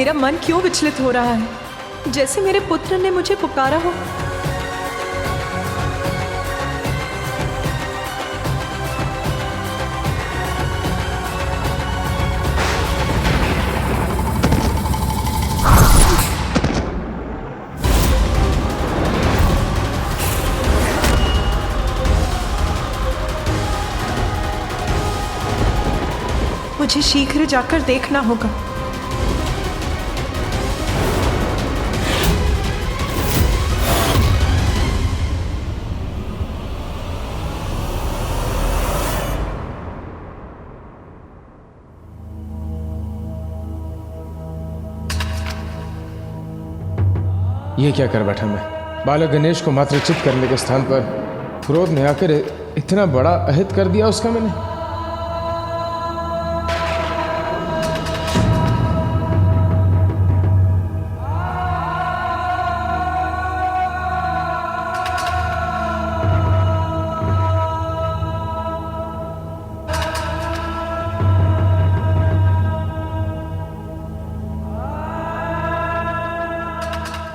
मेरा मन क्यों विचलित हो रहा है, जैसे मेरे पुत्र ने मुझे पुकारा हो। मुझे शीघ्र जाकर देखना होगा। ये क्या कर बैठा मैं? बालक गणेश को मातृचित करने के स्थान पर क्रोध ने आकर इतना बड़ा अहित कर दिया उसका मैंने।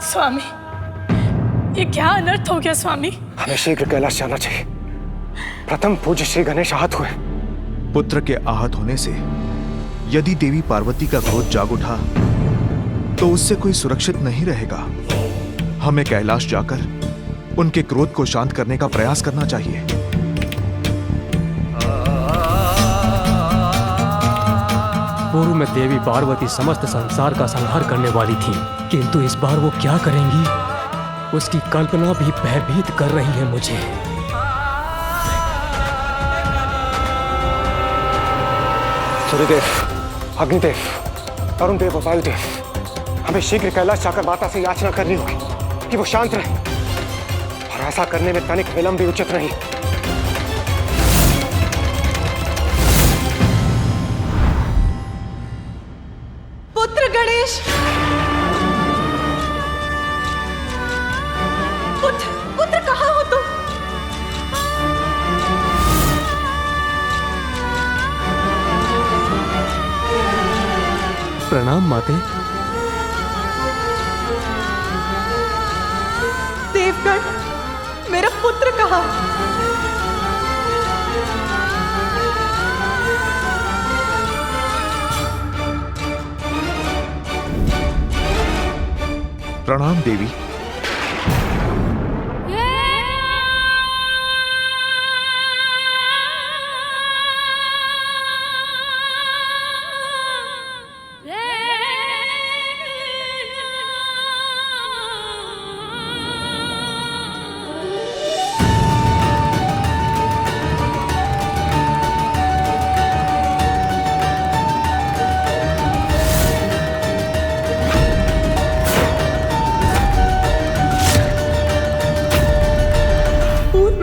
स्वामी, ये क्या अनर्थ हो गया स्वामी? हमें शीघ्र कैलाश जाना चाहिए। प्रथम पूज्य श्री गणेश आहत हुए। पुत्र के आहत होने से यदि देवी पार्वती का क्रोध जाग उठा तो उससे कोई सुरक्षित नहीं रहेगा। हमें कैलाश जाकर उनके क्रोध को शांत करने का प्रयास करना चाहिए। पूर्व में देवी पार्वती समस्त संसार का संहार करने वाली थी, किंतु इस बार वो क्या करेंगी, उसकी कल्पना भी भयभीत कर रही है मुझे। सूर्यदेव, अग्निदेव, अरुण देव और वायुदेव, हमें शीघ्र कैलाश जाकर माता से याचना करनी होगी कि वो शांत रहे, और ऐसा करने में तनिक विलंब भी उचित नहीं। पुत्र गणेश, पुत्र कहाँ हो तुम? प्रणाम माते। देवगण, मेरा पुत्र कहाँ? प्रणाम देवी।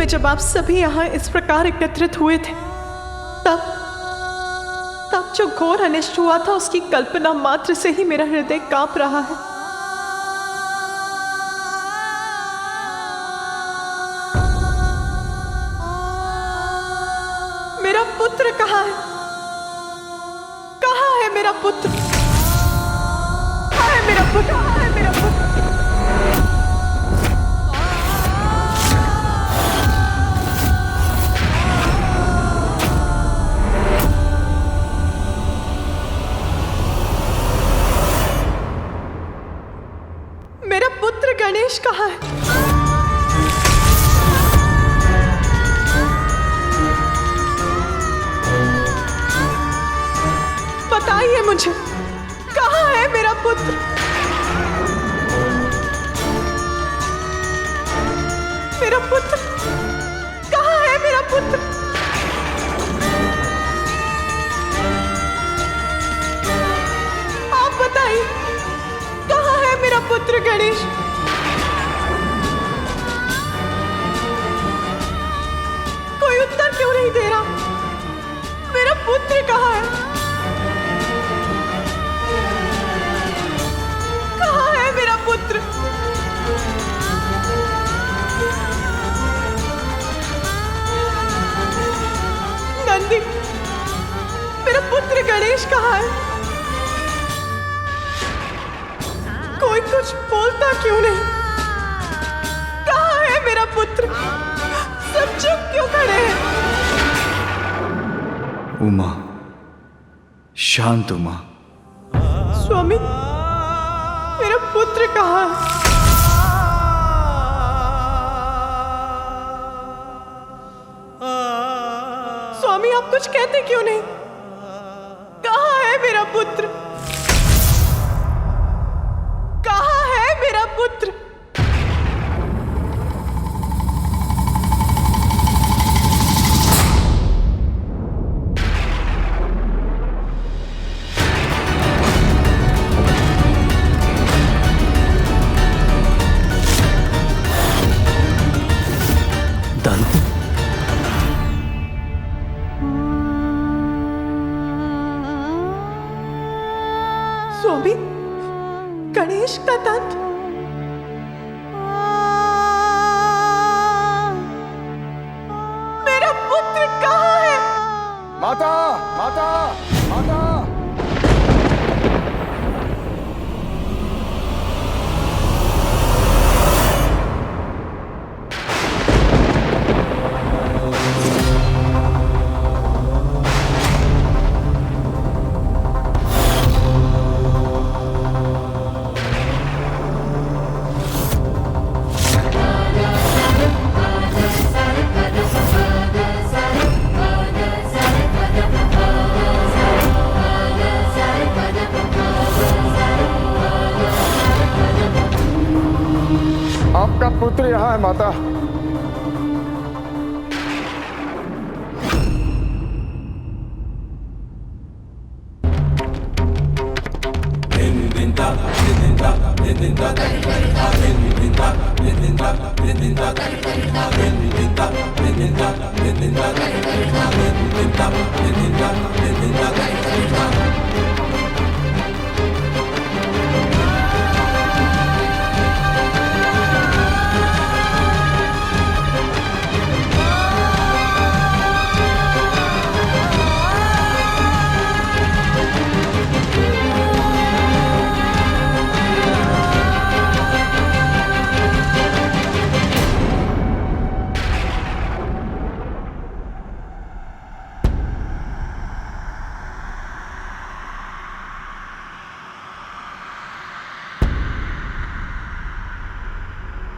जब आप सभी यहाँ इस प्रकार एकत्रित हुए थे, तब जो घोर अनिष्ट हुआ था उसकी कल्पना मात्र से ही मेरा हृदय कांप रहा है। मेरा पुत्र कहाँ है? कहाँ है मेरा पुत्र? कहाँ है मेरा पुत्र? कहाँ है मेरा पुत्र? गणेश कहाँ है? बताइए मुझे, कहाँ है मेरा पुत्र? मेरा पुत्र कहाँ है? मेरा पुत्र आप बताइए, कहाँ है मेरा पुत्र गणेश? उत्तर क्यों नहीं दे रहा? मेरा पुत्र कहाँ है? कहाँ है मेरा पुत्र? नंदी, मेरा पुत्र गणेश कहाँ है? कुछ बोलता क्यों नहीं? कहाँ है मेरा पुत्र? सब चुप क्यों खड़े हैं? उमा, शांत उमा। स्वामी, मेरा पुत्र कहाँ है? स्वामी, आप कुछ कहते क्यों नहीं? कहाँ है मेरा पुत्र? कहाँ है मेरा पुत्र? दंत, स्वामी, गणेश का दंत। मेरा पुत्र कहाँ है? माता, माता, माता। आपका पुत्र यहाँ है माता।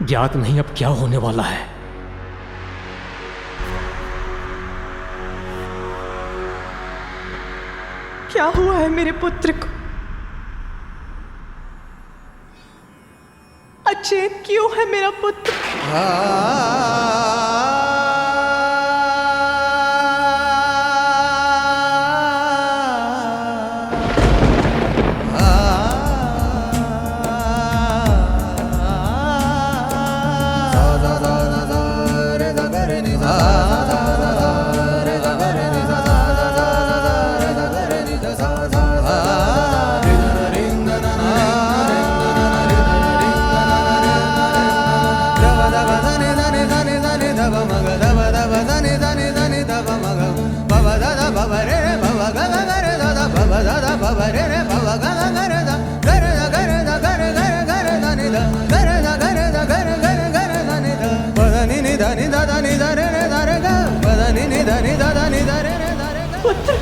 ज्ञात नहीं अब क्या होने वाला है। क्या हुआ है मेरे पुत्र को? अचेत क्यों है मेरा पुत्र? पुत्र,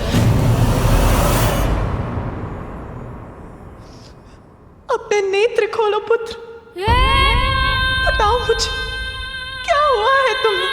अपने नेत्र खोलो पुत्र। बताओ मुझे, क्या हुआ है तुम्हें?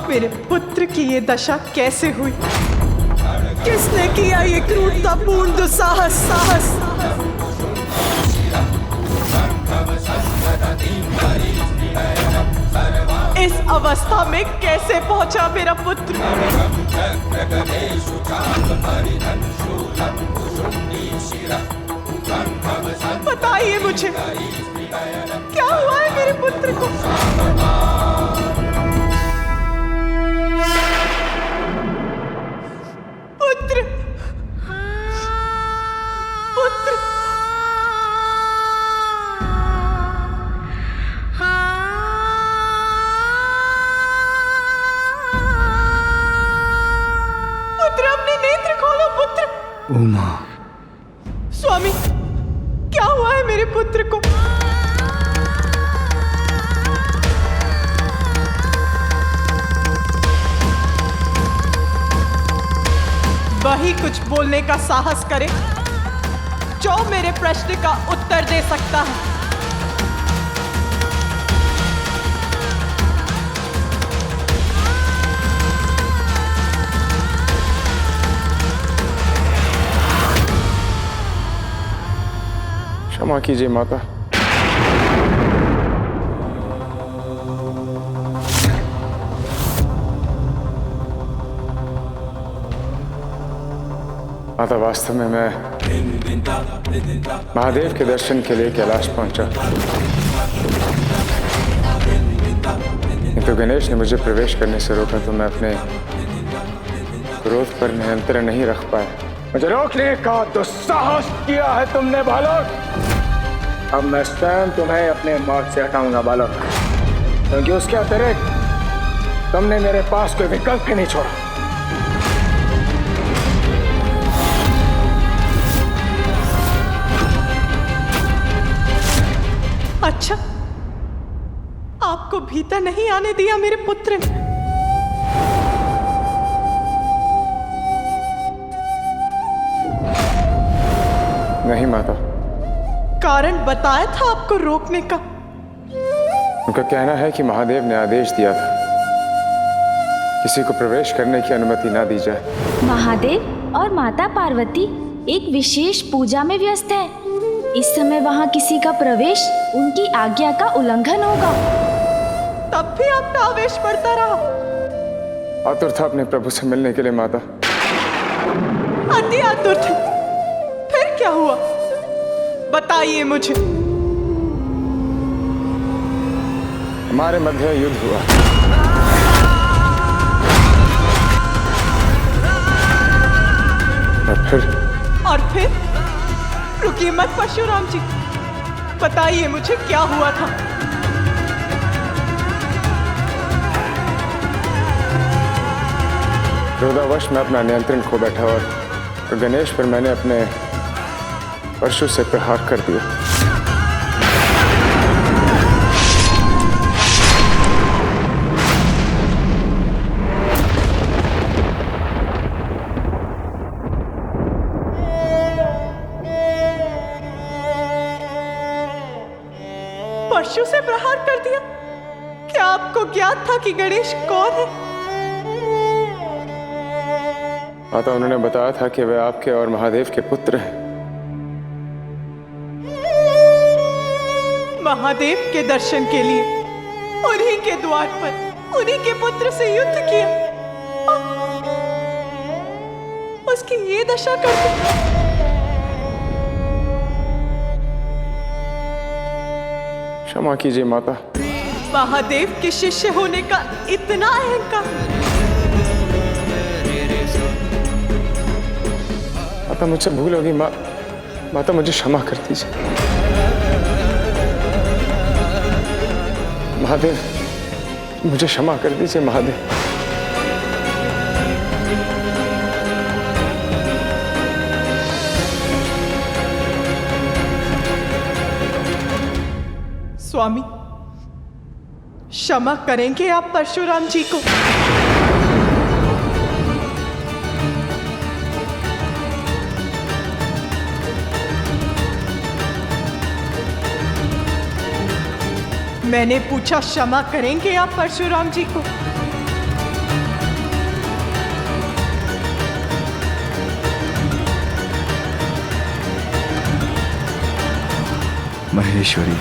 मेरे पुत्र की ये दशा कैसे हुई? किसने किया ये क्रूरतापूर्ण दुस्साहस? इस अवस्था में कैसे पहुंचा मेरा पुत्र? बताइए मुझे, क्या हुआ है मेरे पुत्र पुत्र को। पुत्र, पुत्र, पुत्र अपने नेत्र खोलो पुत्र। उमा, स्वामी, क्या हुआ है मेरे पुत्र को? वही कुछ बोलने का साहस करे जो मेरे प्रश्न का उत्तर दे सकता है। क्षमा कीजिए माता। माता, वास्तव में मैं महादेव के दर्शन के लिए कैलाश पहुंचा, किंतु गणेश ने मुझे प्रवेश करने से रोका तो मैं अपने क्रोध पर नियंत्रण नहीं रख पाया। मुझे रोकने का दुस्साहस किया है तुमने बालक। अब मैं स्वयं तुम्हें अपने मार्ग से हटाऊंगा बालक, क्योंकि उसके अतिरिक्त तुमने मेरे पास कोई विकल्प ही नहीं छोड़ा। अच्छा, आपको भीतर नहीं आने दिया मेरे पुत्र ने? नहीं माता। कारण बताया था आपको रोकने का? उनका कहना है कि महादेव ने आदेश दिया था किसी को प्रवेश करने की अनुमति ना दी जाए। महादेव और माता पार्वती एक विशेष पूजा में व्यस्त हैं। इस समय वहाँ किसी का प्रवेश उनकी आज्ञा का उल्लंघन होगा। तब भी आपका आवेश बढ़ता रहा। आतुर था अपने प्रभु से मिलने के लिए माता। अति आतुर थे। फिर क्या हुआ? बताइए मुझे। हमारे मध्य युद्ध हुआ। और फिर रुकिए मत परशुराम जी, बताइए मुझे क्या हुआ था। क्रोधावश मैं अपना नियंत्रण खो बैठा और गणेश पर मैंने अपने परशु से प्रहार कर दिया। परशु से प्रहार कर दिया? क्या आपको ज्ञात था कि गणेश कौन है? माता, उन्होंने बताया था कि वे आपके और महादेव के पुत्र हैं। महादेव के दर्शन के लिए उन्हीं के द्वार पर उन्हीं के पुत्र से युद्ध किया, उसकी ये दशा कर दी। क्षमा कीजिए माता। महादेव के शिष्य होने का इतना अहंकार। माता, मुझसे भूल होगी। माता, मुझे क्षमा कर दीजिए। महादेव, मुझे क्षमा कर दीजिए महादेव। स्वामी, क्षमा करेंगे आप परशुराम जी को? मैंने पूछा, क्षमा करेंगे आप परशुराम जी को? महेश्वरी,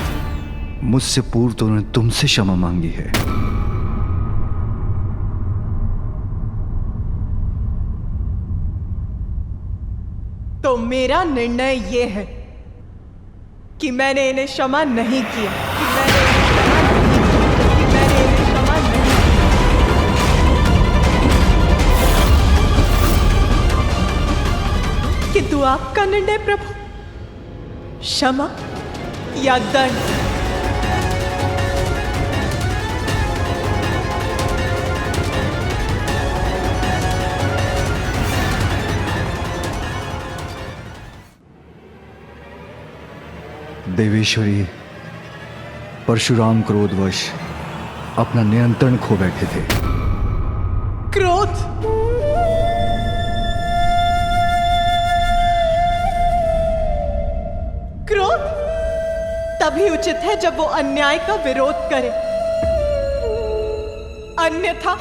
मुझसे पूर्व तो उन्होंने तुमसे क्षमा मांगी है। तो मेरा निर्णय यह है कि मैंने इन्हें क्षमा नहीं किया, कि मैंने इन्हें क्षमा नहीं किंतु आपका निर्णय प्रभु, क्षमा या दंड? देवेश्वरी, परशुराम क्रोधवश अपना नियंत्रण खो बैठे थे। क्रोध? क्रोध तभी उचित है जब वो अन्याय का विरोध करे, अन्यथा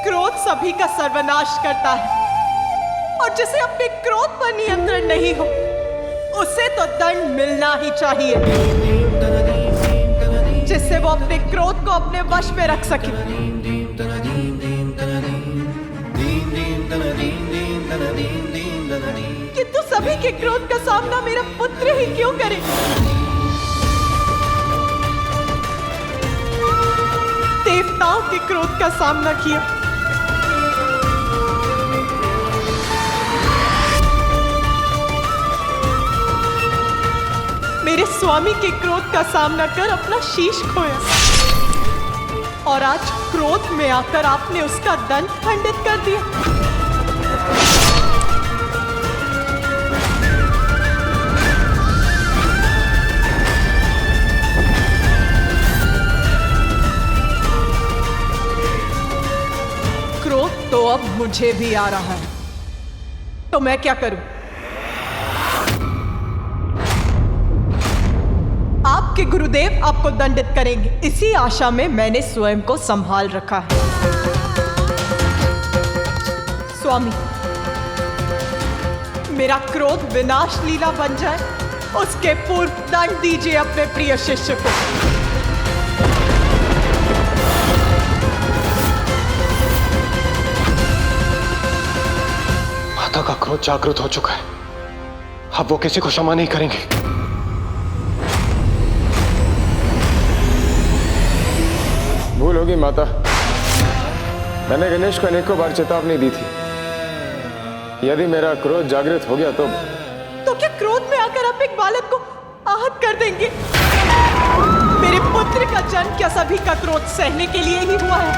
क्रोध सभी का सर्वनाश करता है। और जिसे अपने क्रोध पर नियंत्रण नहीं हो, उसे तो दंड मिलना ही चाहिए, जिससे वो अपने क्रोध को अपने वश में रख सके। किंतु सभी के क्रोध का सामना मेरा पुत्र ही क्यों करे? देवताओं के क्रोध का सामना किया, मेरे स्वामी के क्रोध का सामना कर अपना शीश खोया, और आज क्रोध में आकर आपने उसका दंड खंडित कर दिया। क्रोध तो अब मुझे भी आ रहा है, तो मैं क्या करूं? आपके गुरुदेव आपको दंडित करेंगे, इसी आशा में मैंने स्वयं को संभाल रखा है। स्वामी, मेरा क्रोध विनाश लीला बन जाए, उसके पूर्व दंड दीजिए अपने प्रिय शिष्य को। माता का क्रोध जागृत हो चुका है, अब वो किसी को क्षमा नहीं करेंगे। भूल होगी माता, मैंने गणेश को अनेकों बार चेतावनी दी थी। यदि मेरा क्रोध जागृत हो गया तो क्या क्रोध में आकर आप एक बालक को आहत कर देंगे? मेरे पुत्र का जन्म क्या सभी का क्रोध सहने के लिए ही हुआ है?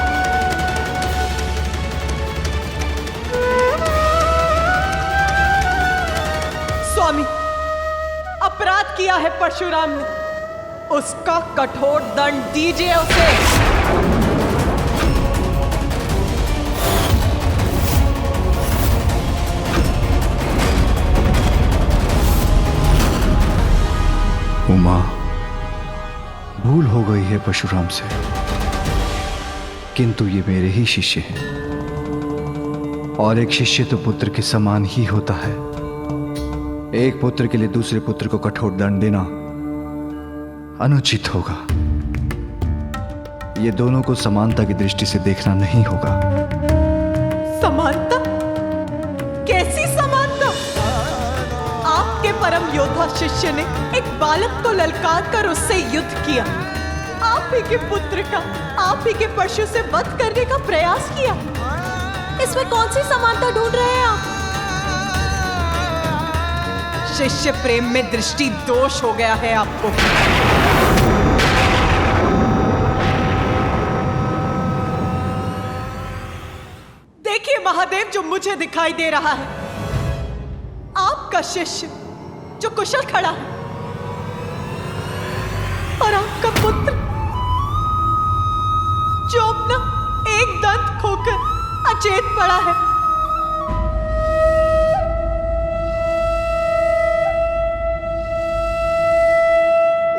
स्वामी, अपराध किया है परशुराम ने, उसका कठोर दंड दीजिए उसे। उमा, भूल हो गई है परशुराम से, किंतु ये मेरे ही शिष्य हैं, और एक शिष्य तो पुत्र के समान ही होता है। एक पुत्र के लिए दूसरे पुत्र को कठोर दंड देना अनुचित होगा। ये दोनों को समानता की दृष्टि से देखना नहीं होगा। समानता? कैसी समानता? आपके परम योद्धा शिष्य ने एक बालक को ललकार कर उससे युद्ध किया, आप ही के पुत्र का, आप ही के परशु से वध करने का प्रयास किया। इसमें कौन सी समानता ढूंढ रहे हैं आप? शिष्य प्रेम में दृष्टि दोष हो गया है आपको। देखिए महादेव, जो मुझे दिखाई दे रहा है, आपका शिष्य जो कुशल खड़ा है, और आपका पुत्र जो अपना एक दंत खोकर अचेत पड़ा है।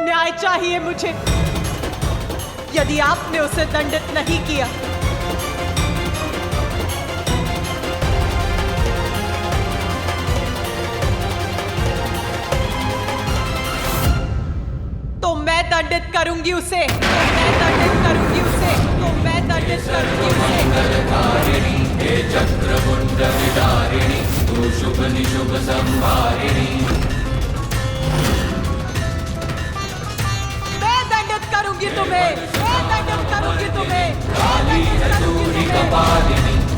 न्याय चाहिए मुझे। यदि आपने उसे दंडित नहीं किया, तो मैं दंडित करूंगी उसे, मैं दंडित करूंगी उसे, तो मैं दंडित करूंगी उसे। हे चक्रमुंड विदारिणी, तू शुभ निशुभ संहारिणी, मैं दंडित करूंगी तुम्हें, मैं दंडित करूंगी तुम्हें, मैं दंडित करूंगी तुम्हें।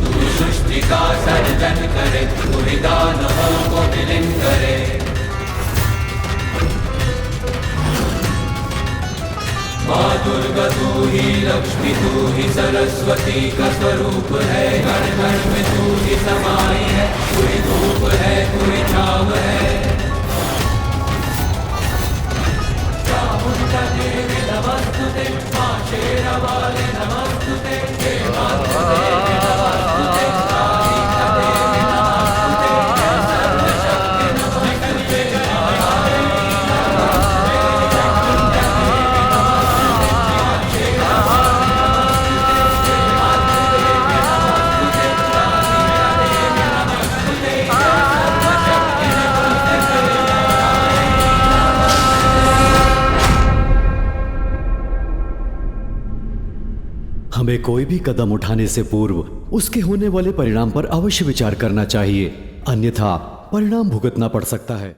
हमें कोई भी कदम उठाने से पूर्व उसके होने वाले परिणाम पर अवश्य विचार करना चाहिए, अन्यथा परिणाम भुगतना पड़ सकता है।